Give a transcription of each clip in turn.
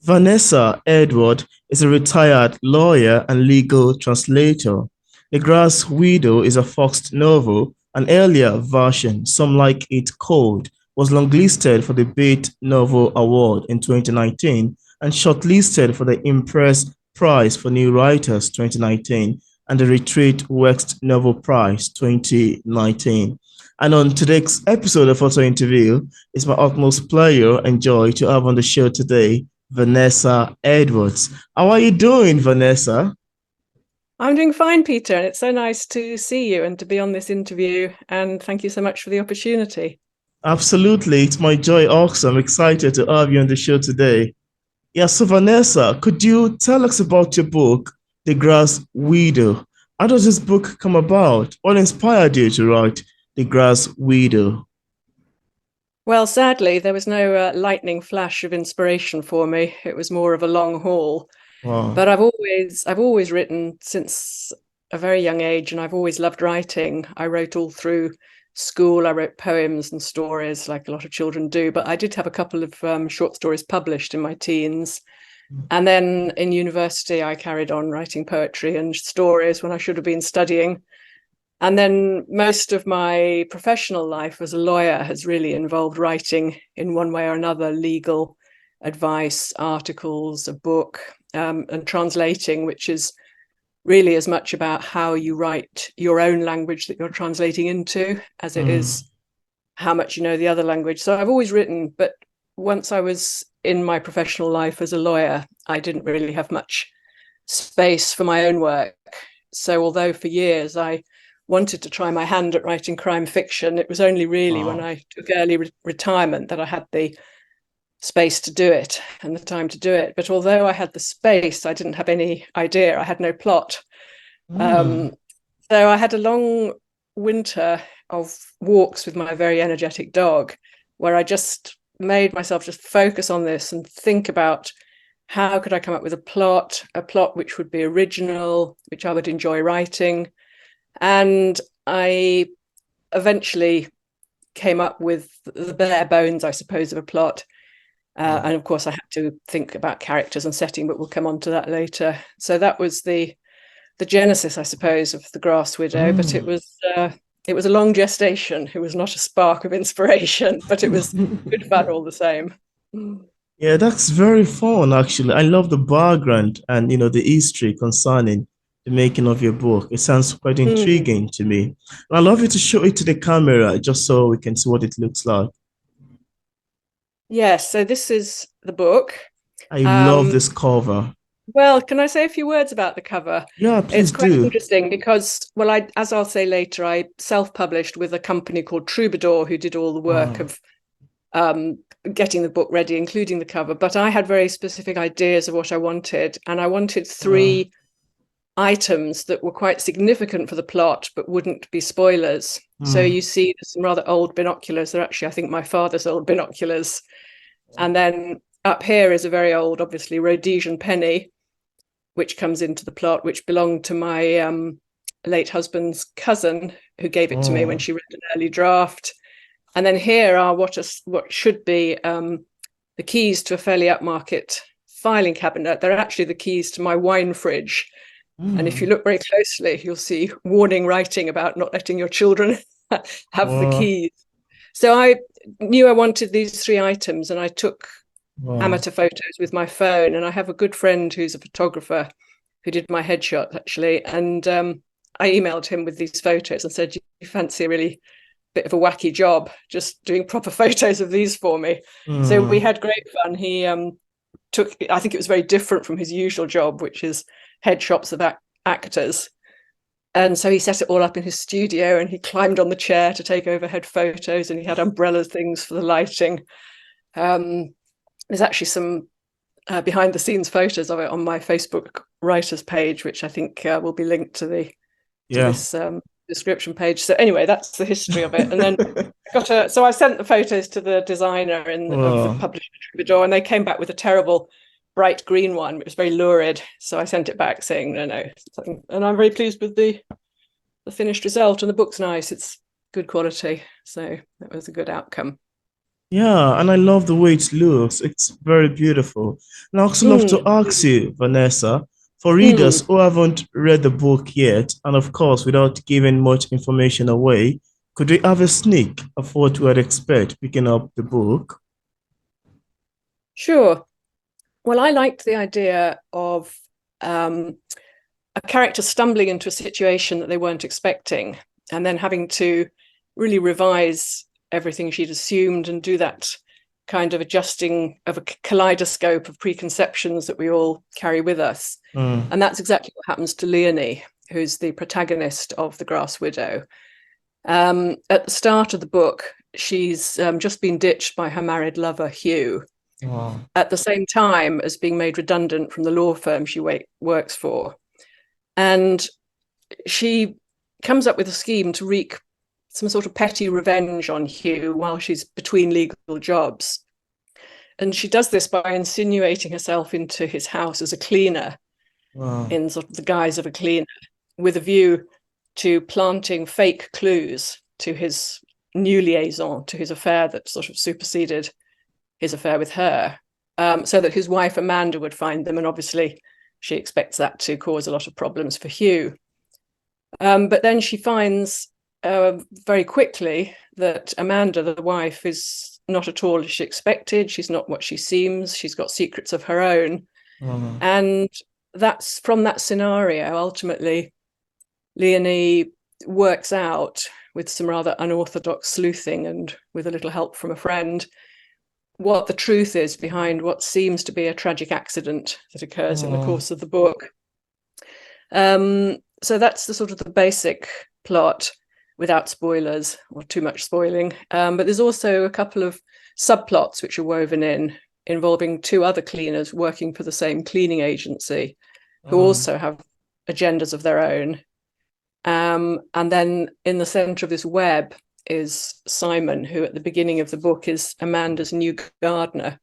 Vanessa Edwards is a retired lawyer and legal translator. The Grass Weedo is a Foxed novel. An earlier version, Some Like It Cold, was longlisted for the Bate Novel Award in 2019 and shortlisted for the Impress Prize for New Writers 2019 and the Retreat West Novel Prize 2019. And on today's episode of Photo Interview, it's my utmost pleasure and joy to have on the show today Vanessa Edwards. How are you doing, Vanessa? I'm doing fine, Peter, and it's so nice to see you and to be on this interview. And thank you so much for the opportunity. Absolutely. It's my joy also. I'm excited to have you on the show today. Yeah, so Vanessa, could you tell us about your book, The Grass Weedo? How does this book come about? What inspired you to write The Grass Weedo? Well, sadly, there was no lightning flash of inspiration for me. It was more of a long haul. Wow. But I've always written since a very young age, and I've always loved writing. I wrote all through school. I wrote poems and stories like a lot of children do, but I did have a couple of short stories published in my teens. And then in university, I carried on writing poetry and stories when I should have been studying. And then most of my professional life as a lawyer has really involved writing in one way or another, legal advice, articles, a book, and translating, which is really as much about how you write your own language that you're translating into as it Mm, is how much you know the other language. So I've always written, but once I was in my professional life as a lawyer, I didn't really have much space for my own work. So although for years I wanted to try my hand at writing crime fiction, it was only really when wow. I took early retirement that I had the space to do it and the time to do it. But although I had the space, I didn't have any idea. I had no plot. Mm, Um, so I had a long winter of walks with my very energetic dog, where I just made myself just focus on this and think about how could I come up with a plot which would be original, which I would enjoy writing. And I eventually came up with the bare bones, I suppose, of a plot. wow. And of course, I had to think about characters and setting, but we'll come on to that later. So that was the genesis, I suppose, of the Grass Widow. But Mm. it was a long gestation. It was not a spark of inspiration, but it was good fun all the same. Yeah, that's very fun, actually. I love the background and the history concerning the making of your book. It sounds quite Mm. intriguing to me. And I'd love you to show it to the camera just so we can see what it looks like. Yes, so this is the book. I love Um, this cover. well, can I say a few words about the cover? Yeah, It's please quite do. interesting because, well, as I'll say later, I self-published with a company called Troubadour, who did all the work Wow. of um, getting the book ready, including the cover. But I had very specific ideas of what I wanted, and I wanted Wow. three items that were quite significant for the plot, but wouldn't be spoilers. So Mm. you see there's some rather old binoculars. They're actually, I think, my father's old binoculars. And then up here is a very old, obviously, Rhodesian penny, which comes into the plot, which belonged to my late husband's cousin, who gave it to me when Oh, she read an early draft. And then here are what should be the keys to a fairly upmarket filing cabinet. They're actually the keys to my wine fridge. And if you mm. look very closely, you'll see warning writing about not letting your children have the Wow. keys. So I knew I wanted these three items, and I took Wow. amateur photos with my phone. And I have a good friend who's a photographer who did my headshot actually. And I emailed him with these photos and said, "Do you fancy a really bit of a wacky job just doing proper photos of these for me?" So we Mm. had great fun. He took, I think it was very different from his usual job, which is headshots of actors. And so he set it all up in his studio, and he climbed on the chair to take overhead photos, and he had umbrella things for the lighting. Um, there's actually some behind the scenes photos of it on my Facebook writers page, which I think will be linked to Yeah. this description page. So anyway, that's the history of it. And then so I sent the photos to the designer of the Wow. publisher Troubadour, and they came back with a terrible bright green one. It was very lurid. So I sent it back saying no. And I'm very pleased with the finished result. And the book's nice. It's good quality. So that was a good outcome. Yeah, and I love the way it looks. It's very beautiful. And I also love to Mm, ask you, Vanessa, for readers mm. who haven't read the book yet, and of course, without giving much information away, could we have a sneak of what we would expect picking up the book? Sure. Well, I liked the idea of um, a character stumbling into a situation that they weren't expecting and then having to really revise everything she'd assumed and do that kind of adjusting of a kaleidoscope of preconceptions that we all carry with us. Mm, And that's exactly what happens to Leonie, who's the protagonist of The Grass Widow. At the start of the book, she's just been ditched by her married lover, Hugh, wow. at the same time as being made redundant from the law firm she works for. And she comes up with a scheme to wreak some sort of petty revenge on Hugh while she's between legal jobs. And she does this by insinuating herself into his house as a cleaner Wow. in sort of the guise of a cleaner, with a view to planting fake clues to his new liaison, to his affair that sort of superseded his affair with her, so that his wife Amanda would find them. And obviously, she expects that to cause a lot of problems for Hugh. But then she finds very quickly that Amanda, the wife, is not at all as she expected. She's not what she seems. She's got secrets of her own. Wow. And that's from that scenario, ultimately, Leonie works out with some rather unorthodox sleuthing and with a little help from a friend what the truth is behind what seems to be a tragic accident that occurs in the Oh, course of the book. So that's the sort of the basic plot without spoilers or too much spoiling. But there's also a couple of subplots which are woven in involving two other cleaners working for the same cleaning agency who oh, also have agendas of their own. And then in the center of this web is Simon, who at the beginning of the book is Amanda's new gardener,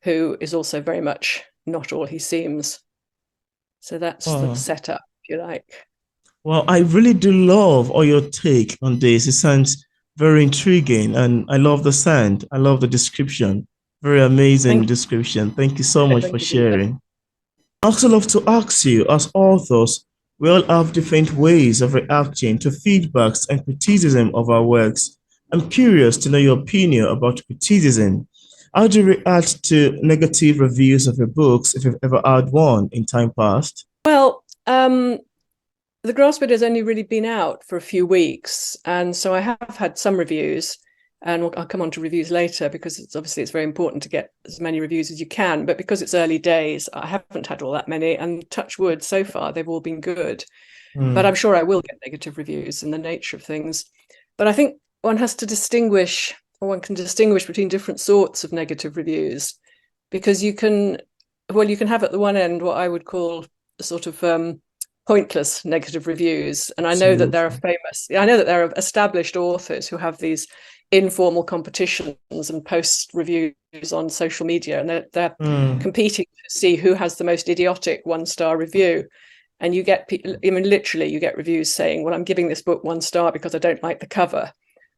who is also very much not all he seems. So that's the oh. setup, if you like. Well, I really do love all your take on this. It sounds very intriguing, and I love the sound. I love the description. Very amazing Thank description. Thank you so you. much for Thank you, Peter. sharing. I also love to ask you, as authors, we all have different ways of reacting to feedbacks and criticism of our works. I'm curious to know your opinion about criticism. How do you react to negative reviews of your books if you've ever had one in time past? Well, the Grass Weedo has only really been out for a few weeks, and so I have had some reviews, and I'll come on to reviews later because it's very important to get as many reviews as you can. But because it's early days, I haven't had all that many, and touch wood, so far they've all been good. But I'm Hmm. sure I will get negative reviews in the nature of things. But I think one has to distinguish, or one can distinguish between different sorts of negative reviews, because you can have at the one end what I would call sort of pointless negative reviews. And Absolutely. I know that there are established authors who have these informal competitions and post reviews on social media, and they're Hmm. competing to see who has the most idiotic 1-star review. And you get, I mean, literally, you get reviews saying, well, I'm giving this book 1 star because I don't like the cover,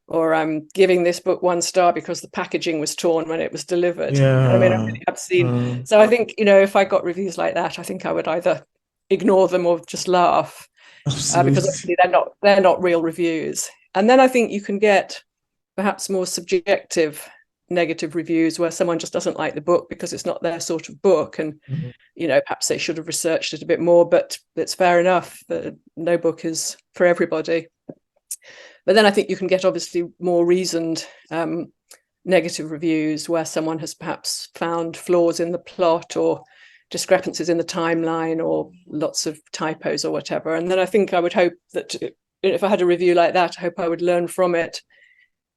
or I'm giving this book 1 star because the packaging was torn when it was delivered. I mean, I Yeah. really have seen. Hmm. So I think, if I got reviews like that, I think I would either ignore them or just laugh, because Absolutely. obviously they're not real reviews. And then I think you can get perhaps more subjective negative reviews where someone just doesn't like the book because it's not their sort of book, and Mhm. perhaps they should have researched it a bit more, but it's fair enough that no book is for everybody. But then I think you can get obviously more reasoned negative reviews where someone has perhaps found flaws in the plot or discrepancies in the timeline or lots of typos or whatever. And then I think I would hope that if I had a review like that, I hope I would learn from it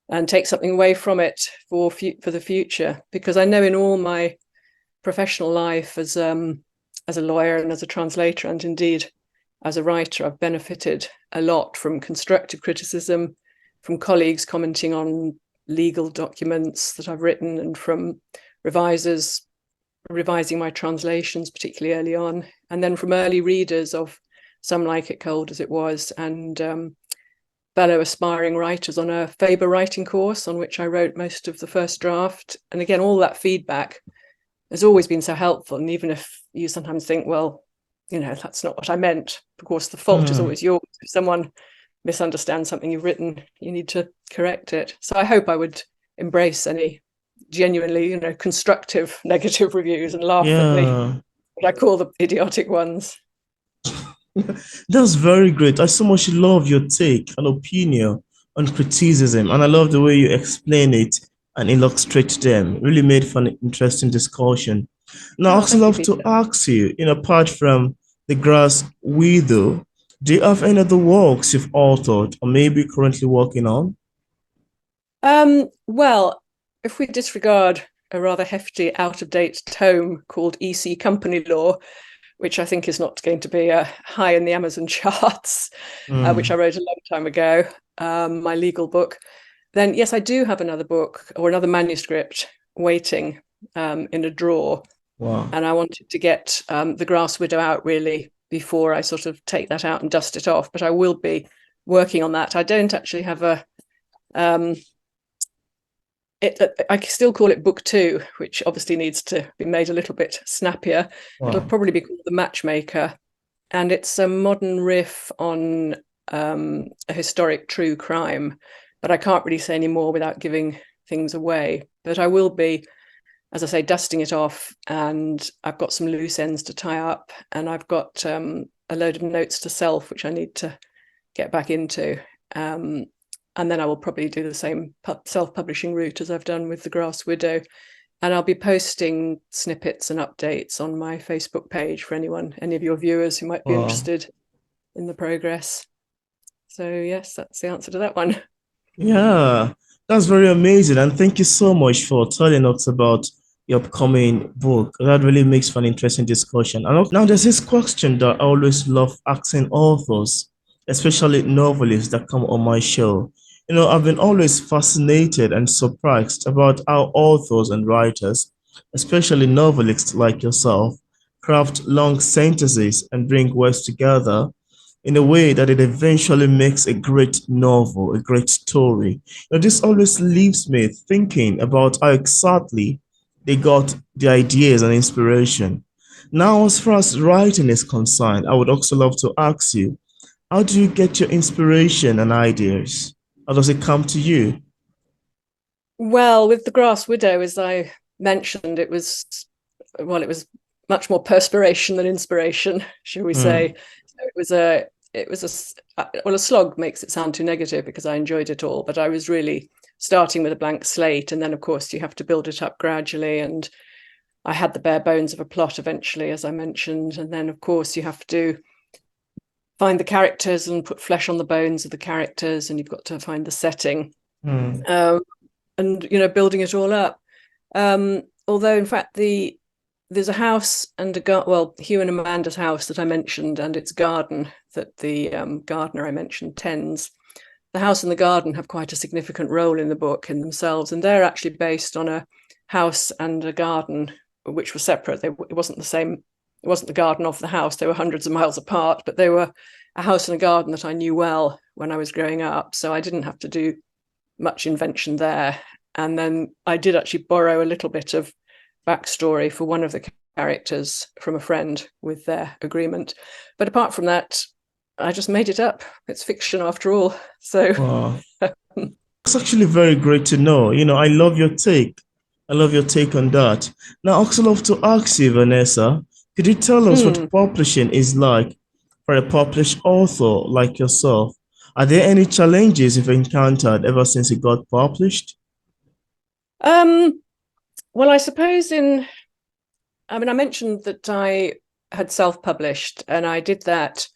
and take something away from it for the future. Because I know in all my professional life as a lawyer and as a translator, and indeed as a writer, I've benefited a lot from constructive criticism, from colleagues commenting on legal documents that I've written, and from revisers revising my translations, particularly early on, and then from early readers of Some Like It Cold as It Was, and fellow aspiring writers on a Faber writing course on which I wrote most of the first draft. And again, all that feedback has always been so helpful. And even if you sometimes think, well, that's not what I meant, of course, the fault is always yours. If someone misunderstands something you've written, you need to correct it. So I hope I would embrace any genuinely, constructive negative reviews and laugh at what I call the idiotic ones. That's very great. I so much love your take and opinion on criticism, and I love the way you explain it and illustrate them. Really made for an interesting discussion. Now, I also Thank you, love to Peter. ask you, apart from the Grass Weedo, do you have any other works you've authored or maybe currently working on? Well, if we disregard a rather hefty, out-of-date tome called EC Company Law, which I think is not going to be high in the Amazon charts, which I wrote a long time ago, my legal book, then yes, I do have another book or another manuscript waiting in a drawer. Wow. And I wanted to get the Grass Widow out really before I sort of take that out and dust it off. But I will be working on that. I don't actually have I still call it book 2, which obviously needs to be made a little bit snappier. Wow. It'll probably be called The Matchmaker. And it's a modern riff on a historic true crime. But I can't really say any more without giving things away. But I will be, as I say, dusting it off, and I've got some loose ends to tie up, and I've got a load of notes to self, which I need to get back into. And then I will probably do the same self-publishing route as I've done with The Grass Widow. And I'll be posting snippets and updates on my Facebook page for any of your viewers who might be interested in the progress. So yes, that's the answer to that one. Yeah, that's very amazing. And thank you so much for telling us about your upcoming book. That really makes for an interesting discussion. And now there's this question that I always love asking authors, especially novelists that come on my show. I've been always fascinated and surprised about how authors and writers, especially novelists like yourself, craft long sentences and bring words together in a way that it eventually makes a great novel, a great story. This always leaves me thinking about how exactly they got the ideas and inspiration. Now, as far as writing is concerned, I would also love to ask you, how do you get your inspiration and ideas? How does it come to you? Well, with The Grass Widow, as I mentioned, it was much more perspiration than inspiration, shall we say. So a slog makes it sound too negative because I enjoyed it all, but I was really starting with a blank slate. And then, of course, you have to build it up gradually. And I had the bare bones of a plot eventually, as I mentioned. And then, of course, you have to find the characters and put flesh on the bones of the characters, and you've got to find the setting, and building it all up. Although, in fact, there's a house and Hugh and Amanda's house that I mentioned, and its garden that the gardener I mentioned tends. The house and the garden have quite a significant role in the book in themselves, and they're actually based on a house and a garden which were separate. It wasn't the same. It wasn't the garden of the house. They were hundreds of miles apart, but they were a house and a garden that I knew well when I was growing up. So I didn't have to do much invention there. And then I did actually borrow a little bit of backstory for one of the characters from a friend with their agreement. But apart from that, I just made it up. It's fiction after all. So Wow. It's actually very great to know. I love your take. I love your take on that. Now, I also love to ask you, Vanessa, could you tell us what publishing is like for a published author like yourself? Are there any challenges you've encountered ever since you got published? Well, I suppose I mentioned that I had self-published, and I did that.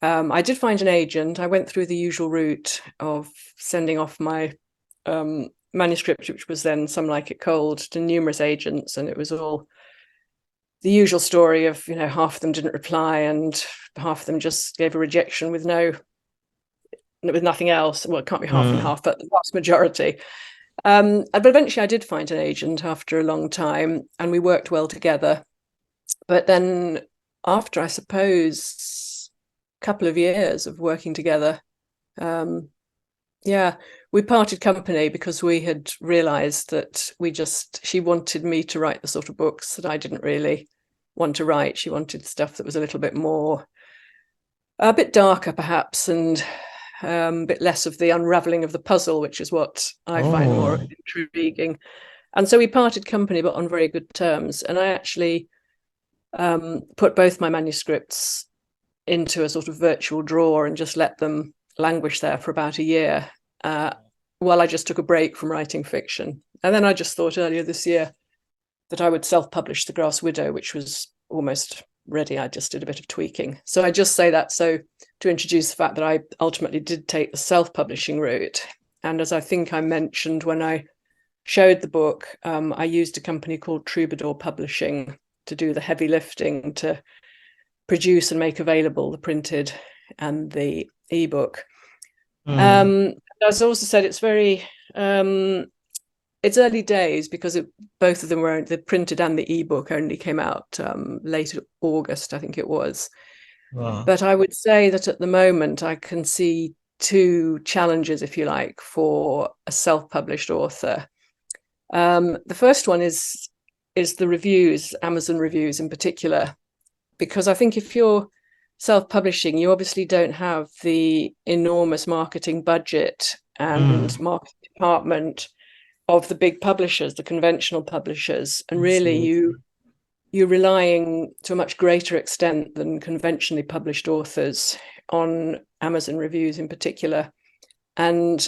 I did find an agent. I went through the usual route of sending off my manuscript, which was then Some Like It Cold, to numerous agents, and it was all the usual story of, half of them didn't reply and half of them just gave a rejection with nothing else. Well, it can't be half and half, but the vast majority. But eventually I did find an agent after a long time, and we worked well together. But then after, I suppose, a couple of years of working together, Yeah, we parted company because we had realized that she wanted me to write the sort of books that I didn't really want to write. She wanted stuff that was a little bit more, a bit darker perhaps, and a bit less of the unraveling of the puzzle, which is what I find more Oh, intriguing. And so we parted company, but on very good terms. And I actually put both my manuscripts into a sort of virtual drawer and just let them languish there for about a year while I just took a break from writing fiction. And then I just thought earlier this year that I would self-publish The Grass Widow, which was almost ready. I just did a bit of tweaking. So I just say that so to introduce the fact that I ultimately did take the self-publishing route. And as I think I mentioned when I showed the book, I used a company called Troubadour Publishing to do the heavy lifting to produce and make available the printed and the ebook. As I also said, it's very it's early days because both of them were the printed and the ebook only came out late August, I think it was. wow. But I would say that at the moment I can see two challenges, if you like, for a self-published author. The first one is the reviews, Amazon reviews in particular, because I think if you're self-publishing, you obviously don't have the enormous marketing budget and marketing department of the big publishers, the conventional publishers, and really you're relying to a much greater extent than conventionally published authors on Amazon reviews in particular. And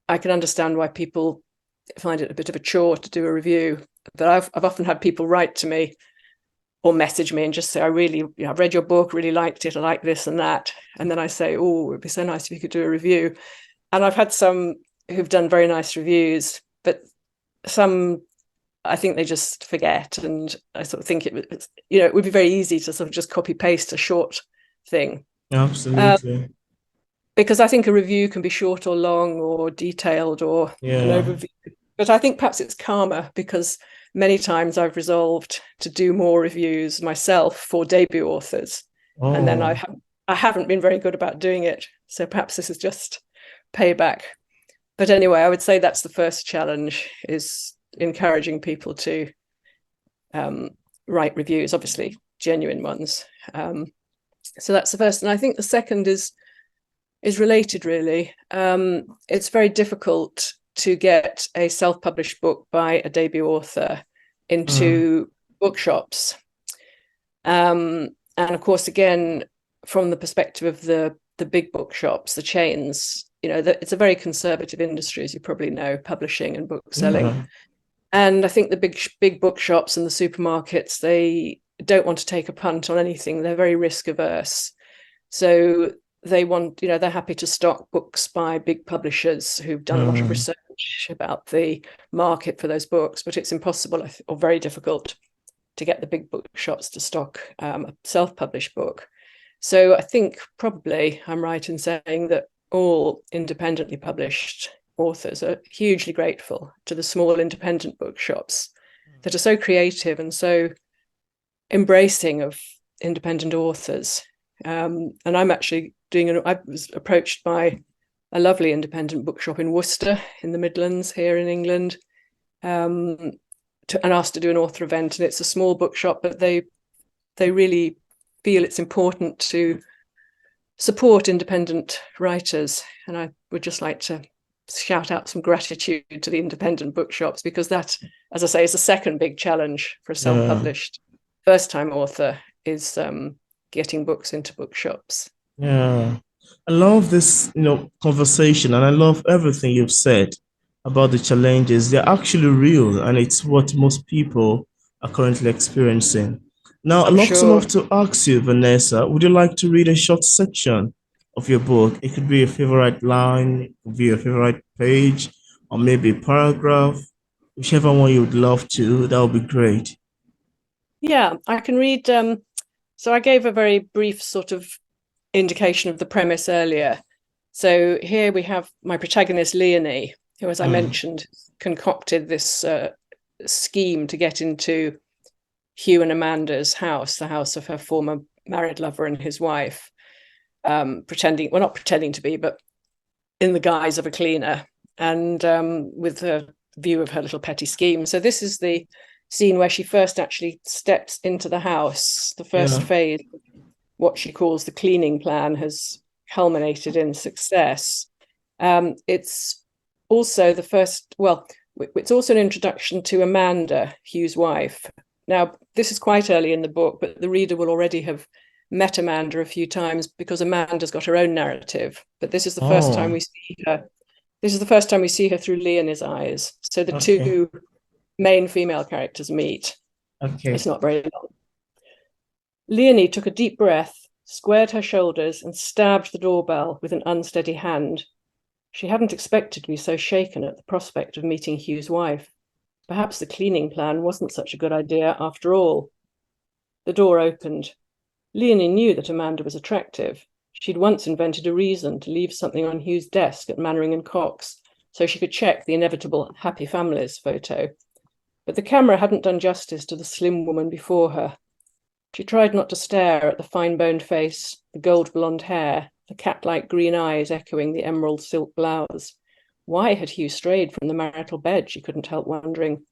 I can understand why people find it a bit of a chore to do a review, but I've often had people write to me or message me and just say, I've read your book, really liked it, I like this and that. And then I say, oh, it'd be so nice if you could do a review. And I've had some who've done very nice reviews, but some, I think they just forget. And I sort of think it would be very easy to sort of just copy paste a short thing. Absolutely. Because I think a review can be short or long or detailed or an Yeah. overview. But I think perhaps it's calmer because many times I've resolved to do more reviews myself for debut authors. And then Oh, I haven't been very good about doing it. So perhaps this is just payback. But anyway, I would say that's the first challenge, is encouraging people to write reviews, obviously genuine ones. So that's the first. And I think the second is related, really. It's very difficult to get a self-published book by a debut author into bookshops. And of course, again, from the perspective of the big bookshops, the chains, it's a very conservative industry, as you probably know, publishing and book selling. yeah. And I think the big bookshops and the supermarkets, they don't want to take a punt on anything. They're very risk averse. So they want, they're happy to stock books by big publishers who've done a lot of research about the market for those books, but it's impossible or very difficult to get the big bookshops to stock a self-published book. So I think probably I'm right in saying that all independently published authors are hugely grateful to the small independent bookshops that are so creative and so embracing of independent authors. And I'm actually I was approached by a lovely independent bookshop in Worcester in the Midlands here in England, and asked to do an author event. And it's a small bookshop, but they really feel it's important to support independent writers. And I would just like to shout out some gratitude to the independent bookshops, because that, as I say, is the second big challenge for a self-published first-time author, is getting books into bookshops. Yeah. I love this, conversation, and I love everything you've said about the challenges. They're actually real, and it's what most people are currently experiencing. Now, I'd I'm sure. love to ask you, Vanessa, would you like to read a short section of your book? It could be a favorite line, it could be a favorite page, or maybe a paragraph. Whichever one you would love to, that would be great. Yeah, I can read. So I gave a very brief sort of indication of the premise earlier. So here we have my protagonist, Leonie, who, as I mentioned, concocted this scheme to get into Hugh and Amanda's house, the house of her former married lover and his wife, not pretending to be, but in the guise of a cleaner, and with the view of her little petty scheme. So this is the scene where she first actually steps into the house. The first phase, what she calls the cleaning plan, has culminated in success. It's also the first, well, it's also an introduction to Amanda, Hugh's wife. Now, this is quite early in the book, but the reader will already have met Amanda a few times because Amanda's got her own narrative. But this is the first time we see her. This is the first time we see her through Leonie's eyes. So the two main female characters meet. It's not very long. Leonie took a deep breath, squared her shoulders, and stabbed the doorbell with an unsteady hand. She hadn't expected to be so shaken at the prospect of meeting Hugh's wife. Perhaps the cleaning plan wasn't such a good idea after all. The door opened. Leonie knew that Amanda was attractive. She'd once invented a reason to leave something on Hugh's desk at Mannering and Cox so she could check the inevitable Happy Families photo. But the camera hadn't done justice to the slim woman before her. She tried not to stare at the fine-boned face, the gold blonde hair, the cat-like green eyes echoing the emerald silk blouse. Why had Hugh strayed from the marital bed, she couldn't help wondering.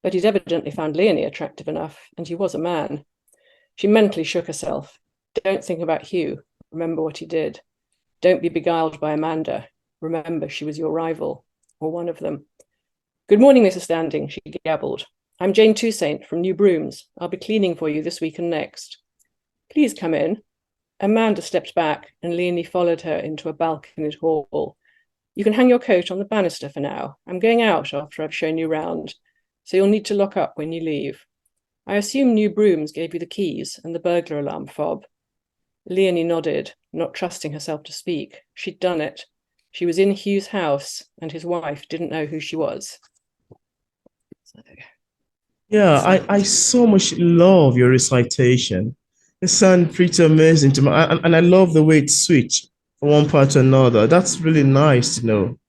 But he'd evidently found Leonie attractive enough, and he was a man. She mentally shook herself. Don't think about Hugh. Remember what he did. Don't be beguiled by Amanda. Remember she was your rival, or one of them. Good morning, Mrs. Standing, she gabbled. I'm Jane Toussaint from New Brooms. I'll be cleaning for you this week and next. Please come in. Amanda stepped back and Leonie followed her into a balconied hall. You can hang your coat on the banister for now. I'm going out after I've shown you round, so you'll need to lock up when you leave. I assume New Brooms gave you the keys and the burglar alarm fob. Leonie nodded, not trusting herself to speak. She'd done it. She was in Hugh's house, and his wife didn't know who she was. Yeah, I so much love your recitation. It sounds pretty amazing to me. And I love the way it switched from one part to another. That's really nice to know.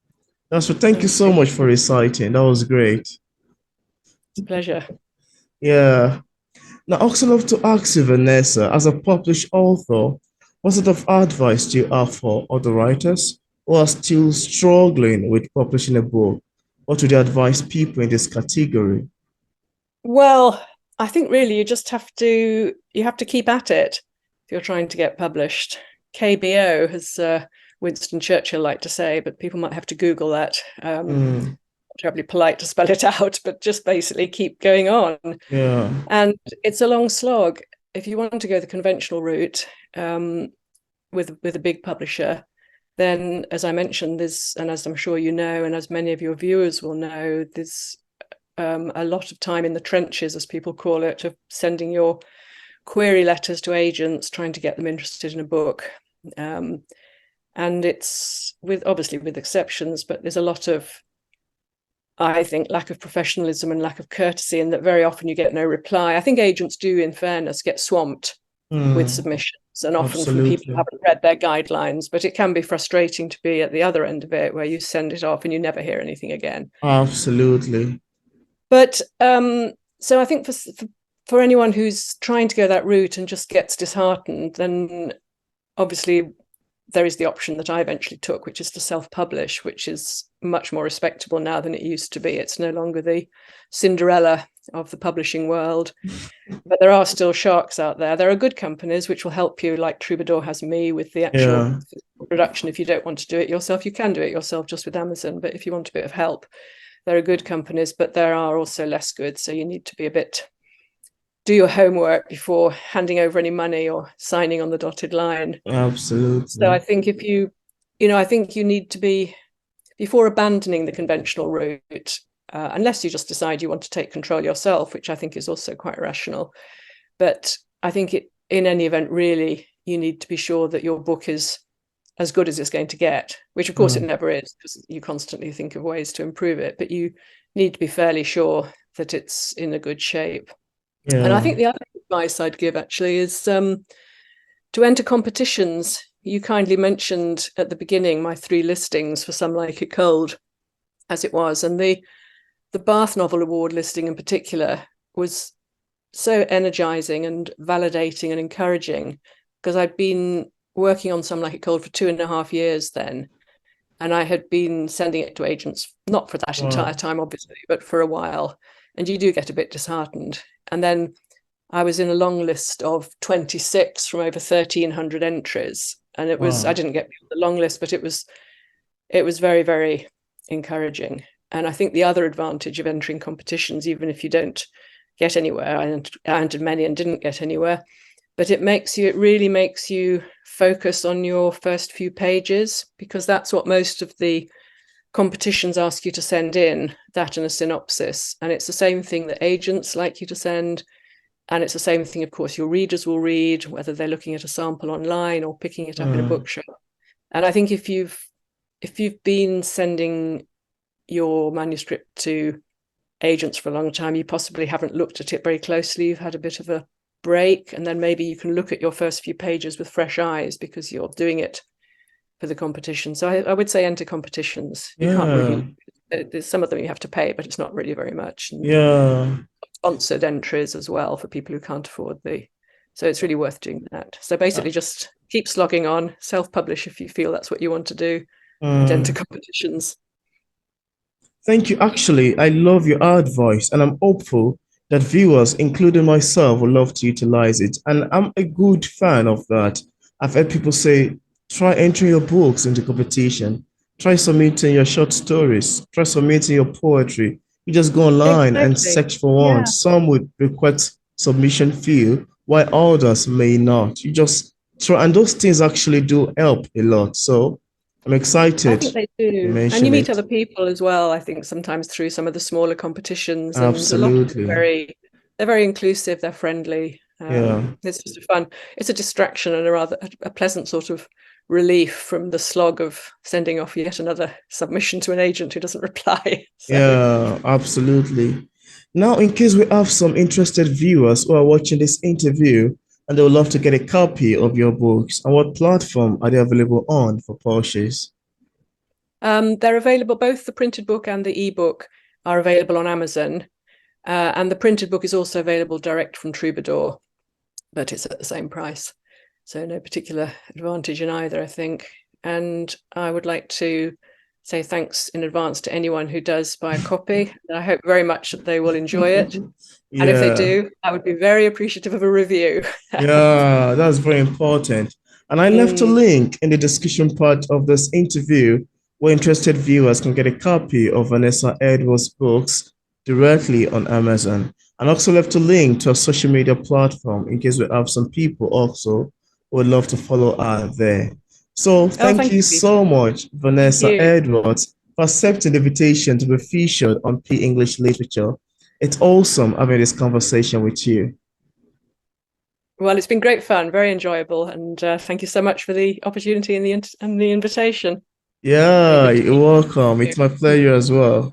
Thank you so much for reciting. That was great. It's a pleasure. Yeah. Now, I also love to ask you, Vanessa, as a published author, what sort of advice do you have for other writers who are still struggling with publishing a book? What would you advise people in this category? Well, I think really you have to keep at it if you're trying to get published. KBO, as Winston Churchill liked to say, but people might have to Google that. Terribly polite to spell it out, but just basically keep going on. Yeah. And it's a long slog. If you want to go the conventional route with a big publisher, then, as I mentioned, and as I'm sure you know, and as many of your viewers will know, there's a lot of time in the trenches, as people call it, of sending your query letters to agents, trying to get them interested in a book. And it's obviously with exceptions, but there's a lot of, I think, lack of professionalism and lack of courtesy, and that very often you get no reply. I think agents do, in fairness, get swamped with submissions, and often from people who haven't read their guidelines, but it can be frustrating to be at the other end of it, where you send it off and you never hear anything again. Absolutely. But so I think for anyone who's trying to go that route and just gets disheartened, then obviously there is the option that I eventually took, which is to self-publish, which is much more respectable now than it used to be. It's no longer the Cinderella of the publishing world, but there are still sharks out there. There are good companies which will help you, like Troubadour has me, with the actual production. If you don't want to do it yourself, you can do it yourself just with Amazon. But if you want a bit of help, there are good companies, but there are also less good. So you need to be do your homework before handing over any money or signing on the dotted line. Absolutely. So I think I think you need to be, before abandoning the conventional route, unless you just decide you want to take control yourself, which I think is also quite rational. But I think in any event, really, you need to be sure that your book is as good as it's going to get, which of course it never is, because you constantly think of ways to improve it, but you need to be fairly sure that it's in a good shape. Yeah. And I think the other advice I'd give actually is to enter competitions. You kindly mentioned at the beginning my 3 listings for Some Like It Cold, as it was, and the Bath Novel Award listing in particular was so energizing and validating and encouraging, because I'd been working on Some Like It Cold for 2.5 years then, And I had been sending it to agents, not for that entire Wow. time, obviously, but for a while. And you do get a bit disheartened. And then I was in a long list of 26 from over 1,300 entries. And it was, I Wow. didn't get the long list, but it was very, very encouraging. And I think the other advantage of entering competitions, even if you don't get anywhere, I entered many and didn't get anywhere, but it really makes you focus on your first few pages, because that's what most of the competitions ask you to send in, that and a synopsis. And it's the same thing that agents like you to send. And it's the same thing, of course, your readers will read, whether they're looking at a sample online or picking it up in a Mm, bookshop. And I think if you've been sending your manuscript to agents for a long time, you possibly haven't looked at it very closely. You've had a bit of a break, and then maybe you can look at your first few pages with fresh eyes because you're doing it for the competition. So I would say enter competitions. You can't yeah. really, there's some of them you have to pay, but it's not really very much. And Yeah. sponsored entries as well for people who can't afford so it's really worth doing that. So basically just keep slogging on, self-publish if you feel that's what you want to do, and enter Mm. competitions. Thank you. Actually, I love your advice, and I'm hopeful that viewers, including myself, will love to utilize it. And I'm a good fan of that. I've heard people say, try entering your books into competition, try submitting your short stories, try submitting your poetry. You just go online and Exactly. search for one. Yeah. Some would request submission fee, while others may not. You just try, and those things actually do help a lot. So I'm I excited think they you do. And you mention meet it. other people as well, I think sometimes through some of the smaller competitions, and a lot of them Absolutely. they're very inclusive, they're friendly. Yeah. It's just it's a distraction and a pleasant sort of relief from the slog of sending off yet another submission to an agent who doesn't reply. So Yeah, absolutely. Now, in case we have some interested viewers who are watching this interview and they would love to get a copy of your books, on what platform are they available on for purchase? they're available, both the printed book and the ebook are available on Amazon. And the printed book is also available direct from Troubadour, but it's at the same price. So no particular advantage in either, I think. And I would like to say thanks in advance to anyone who does buy a copy. I hope very much that they will enjoy it. And if they Yeah. do, I would be very appreciative of a review. Yeah, that's very important. And I left a Mm. link in the description part of this interview where interested viewers can get a copy of Vanessa Edwards' books directly on Amazon. And also left a link to a social media platform in case we have some people also who would love to follow her there. So Oh, thank thank you you, Peter. so much, Thank Vanessa you. Edwards, for accepting the invitation to be featured on P English Literature. It's awesome having this conversation with you. Well, it's been great fun, very enjoyable, and thank you so much for the opportunity and the invitation. Very Yeah, good to you're meet welcome. you. It's my pleasure as well.